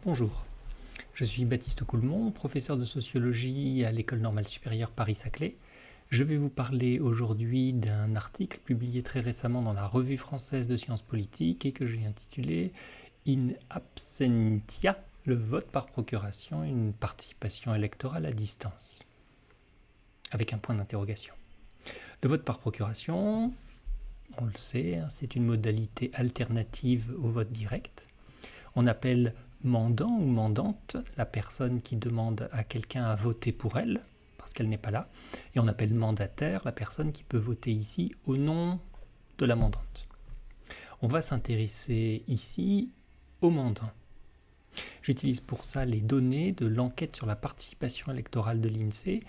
Bonjour, je suis Baptiste Coulmont, professeur de sociologie à l'École normale supérieure Paris-Saclay. Je vais vous parler aujourd'hui d'un article publié très récemment dans la Revue française de sciences politiques et que j'ai intitulé In absentia, le vote par procuration, une participation électorale à distance, avec un point d'interrogation. Le vote par procuration, on le sait, c'est une modalité alternative au vote direct. On appelle mandant ou mandante la personne qui demande à quelqu'un à voter pour elle, parce qu'elle n'est pas là, et on appelle mandataire la personne qui peut voter ici au nom de la mandante. On va s'intéresser ici au mandant. J'utilise pour ça les données de l'enquête sur la participation électorale de l'INSEE,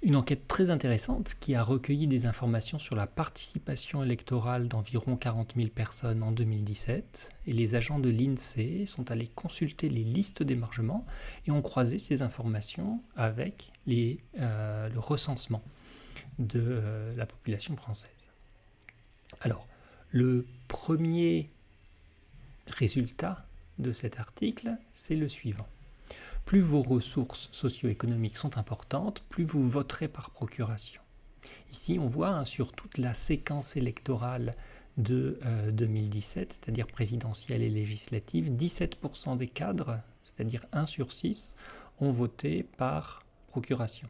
une enquête très intéressante qui a recueilli des informations sur la participation électorale d'environ 40 000 personnes en 2017, et les agents de l'INSEE sont allés consulter les listes d'émargement et ont croisé ces informations avec le recensement de la population française. Alors, le premier résultat de cet article, c'est le suivant. Plus vos ressources socio-économiques sont importantes, plus vous voterez par procuration. Ici, on voit sur toute la séquence électorale de 2017, c'est-à-dire présidentielle et législative, 17% des cadres, c'est-à-dire 1 sur 6, ont voté par procuration.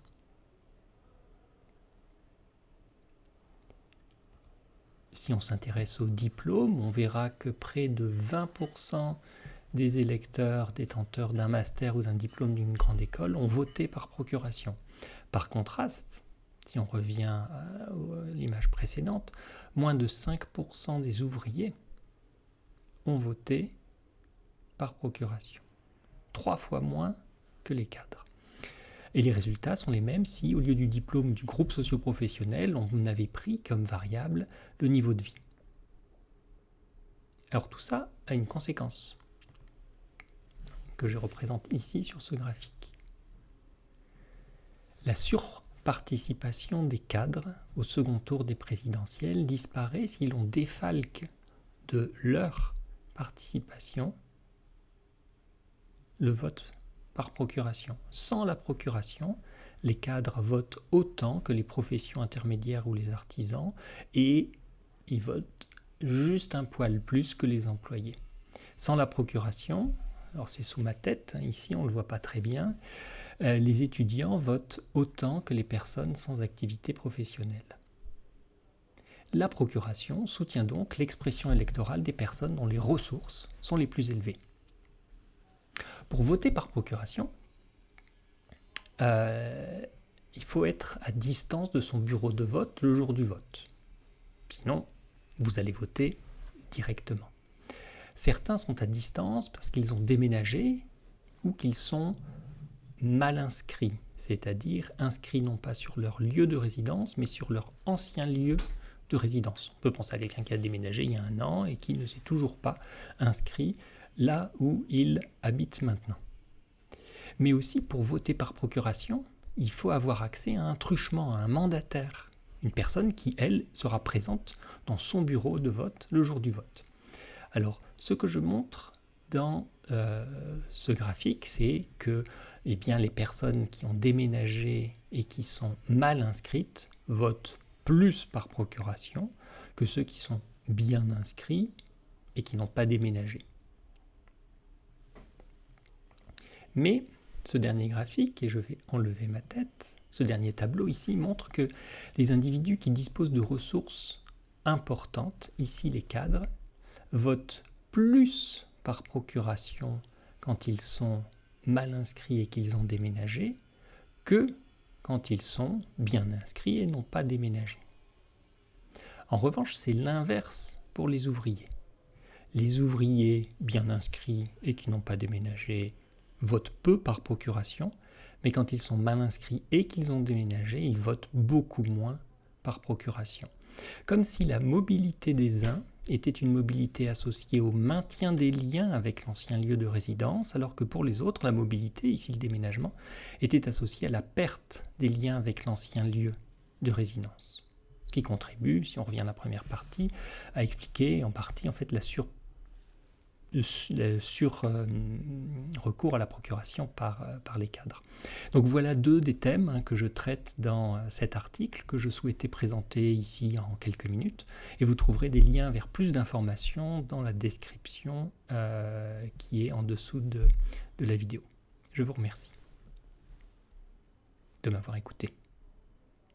Si on s'intéresse au diplôme, on verra que près de 20% des électeurs détenteurs d'un master ou d'un diplôme d'une grande école ont voté par procuration. Par contraste, si on revient à l'image précédente, moins de 5% des ouvriers ont voté par procuration. 3 fois moins que les cadres. Et les résultats sont les mêmes si, au lieu du diplôme du groupe socio-professionnel, on avait pris comme variable le niveau de vie. Alors tout ça a une conséquence que je représente ici sur ce graphique. La surparticipation des cadres au second tour des présidentielles disparaît si l'on défalque de leur participation le vote par procuration. Sans la procuration, les cadres votent autant que les professions intermédiaires ou les artisans et ils votent juste un poil plus que les employés. Sans la procuration, alors c'est sous ma tête, ici on ne le voit pas très bien, les étudiants votent autant que les personnes sans activité professionnelle. La procuration soutient donc l'expression électorale des personnes dont les ressources sont les plus élevées. Pour voter par procuration, il faut être à distance de son bureau de vote le jour du vote. Sinon, vous allez voter directement. Certains sont à distance parce qu'ils ont déménagé ou qu'ils sont mal inscrits, c'est-à-dire inscrits non pas sur leur lieu de résidence, mais sur leur ancien lieu de résidence. On peut penser à quelqu'un qui a déménagé il y a 1 an et qui ne s'est toujours pas inscrit là où il habite maintenant. Mais aussi, pour voter par procuration, il faut avoir accès à un truchement, à un mandataire, une personne qui, elle, sera présente dans son bureau de vote le jour du vote. Alors, ce que je montre dans ce graphique, c'est que les personnes qui ont déménagé et qui sont mal inscrites votent plus par procuration que ceux qui sont bien inscrits et qui n'ont pas déménagé. Mais ce dernier graphique, et je vais enlever ma tête, ce dernier tableau ici montre que les individus qui disposent de ressources importantes, ici les cadres, votent plus par procuration quand ils sont mal inscrits et qu'ils ont déménagé que quand ils sont bien inscrits et n'ont pas déménagé. En revanche, c'est l'inverse pour les ouvriers. Les ouvriers bien inscrits et qui n'ont pas déménagé votent peu par procuration, mais quand ils sont mal inscrits et qu'ils ont déménagé, ils votent beaucoup moins par procuration. Comme si la mobilité des uns était une mobilité associée au maintien des liens avec l'ancien lieu de résidence, alors que pour les autres, la mobilité, ici le déménagement, était associée à la perte des liens avec l'ancien lieu de résidence, qui contribue, si on revient à la première partie, à expliquer en partie en fait la recours à la procuration par les cadres. Donc voilà deux des thèmes que je traite dans cet article que je souhaitais présenter ici en quelques minutes. Et vous trouverez des liens vers plus d'informations dans la description qui est en dessous de la vidéo. Je vous remercie de m'avoir écouté.